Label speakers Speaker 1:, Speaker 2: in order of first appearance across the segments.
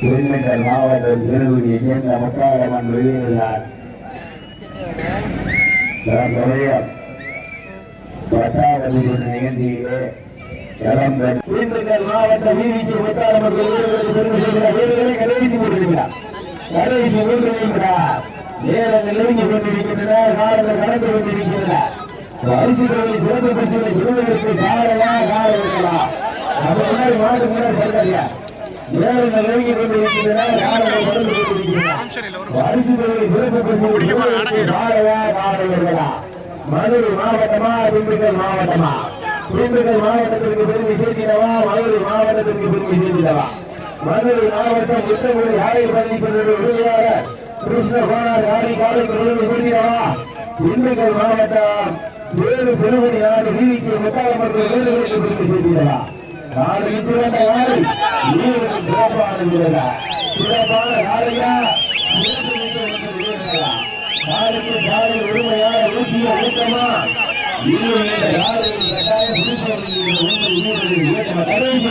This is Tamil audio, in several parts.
Speaker 1: திண்டுக்கல் மாவட்டம் சிறுகுடியை சேர்ந்த முத்தாரம்மன் வெளியிலார் பட்டாவதி நிகழ்ச்சியிலே திண்டுக்கல் மாவட்ட வீதிக்கு முத்தாரம்மன் பெருமை செய்கிறார். வீரர்களை கடைசி போட்டிருக்கிறார். கடைசி போட்டிருக்கிறார். நேரங்கள் நெருங்கி கொண்டிருக்கின்றன. காலங்கள் கடந்து கொண்டிருக்கின்றன. அரிசிகளை சிறப்பு பரிசுகளை பெறுவதற்கு காலமா காலம் இருக்கலாம். நம்ம முன்னாடி மாட்டு முன்னாடி சொல்றாங்க. நேரங்கள் நெருங்கி கொண்டிருக்கின்றன. காலங்கள் கடந்து கொண்டிருக்கின்றன. அரிசிகளை சிறப்பு பரிசுகளை பெறுவதற்கு காலமா காலம் இருக்கலாம். மதுரை மாவட்டமா திண்டுக்கல் மாவட்டமா? திண்டுக்கல் மாவட்டத்திற்கு பெருமை சேர்க்கிறவா? மதுரை மாவட்டத்திற்கு பெருமை சேர்க்கிறவா? மதுரை மாவட்டம் புத்தகுடி ஆயுள் பள்ளி உறுதியாளர் கிருஷ்ண கோனார் ஆடி காலத்தில் பெருமை சேர்க்கிறவா? திண்டுக்கல் மாவட்டம் சேரு சிறுவடி நாடு வீதிக்கு முத்தாரம்மன் வீரர்களுக்கு பெருமை சேர்க்கிறவா? நாளைக்கு திறந்த நாளை வீரர்கள் சிறப்பான சிறப்பான நாளையா நாளைக்கு காலை உரிமையான ஊட்டிய ஊட்டமா கடைசி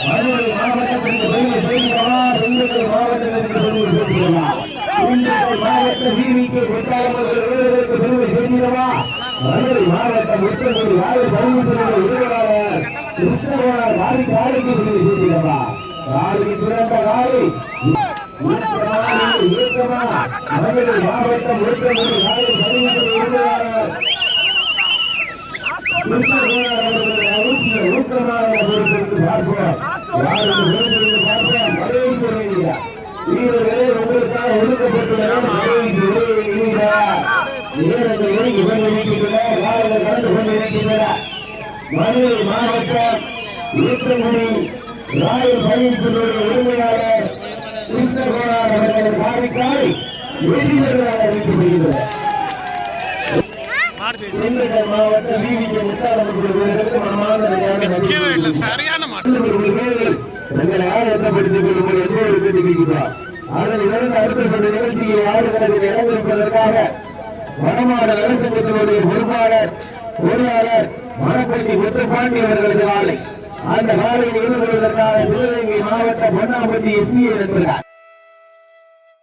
Speaker 1: மதுரை மாவட்டத்திற்கு பெருமை சேர்க்கிறவா? திண்டுக்கல் மாவட்டத்திற்கு பெருமை சேர்க்கிறவா? திண்டுக்கல் மாவட்ட வீதிக்கு முத்தாரம்மன் பெருமை சேர்க்கிறவா? மதுரை மாவட்டம் முத்தங்குடி ஆயுள் பரிந்துரை உறுதியாளர் கிருஷ்ணகோனார் வாரி காலைக்கு பெருமை சேர்க்கிறவா? காலைக்கு பிறந்த காலை இயக்கமா? மதுரை மாவட்டம் முத்தங்குடி ஆயுள் பரிந்துரை உறுதியாளர் கிருஷ்ணகோனார் அவர்களுடைய ஊக்கமான பொறுப்பிற்கு பார்ப்போம். வீரர்களே உங்களுக்காக ஒதுக்கப்பட்டுள்ள மதுரை மாவட்டம் ஊக்கங்குடி ராயல் பயிற்சியினுடைய உரிமையாளர் கிருஷ்ணகோனார் அவர்களது காரிக்காய் வெற்றிகளாக அறிவிக்கப்படுகிறது. திண்டுக்கல் மாவட்ட வீதிக்கு முத்தாரம்மன் மனமார்ந்த தங்களை ஆழப்படுத்திக் கொள்ளுங்கள் என்பதை தெரிவிக்கிறார். அதனை தொடர்ந்து அடுத்த சில நிகழ்ச்சியை ஆளுநர்கள் இழந்திருப்பதற்காக வடமாட நலசங்கத்தினுடைய பொருளாளர் மணப்பட்டி முத்துப்பாண்டி அவர்களது காலை அந்த காலையில் ஈடுபடுவதற்காக சிவகங்கை மாவட்ட பொன்னாம்பட்டி எஸ்பியை நண்பர்கள்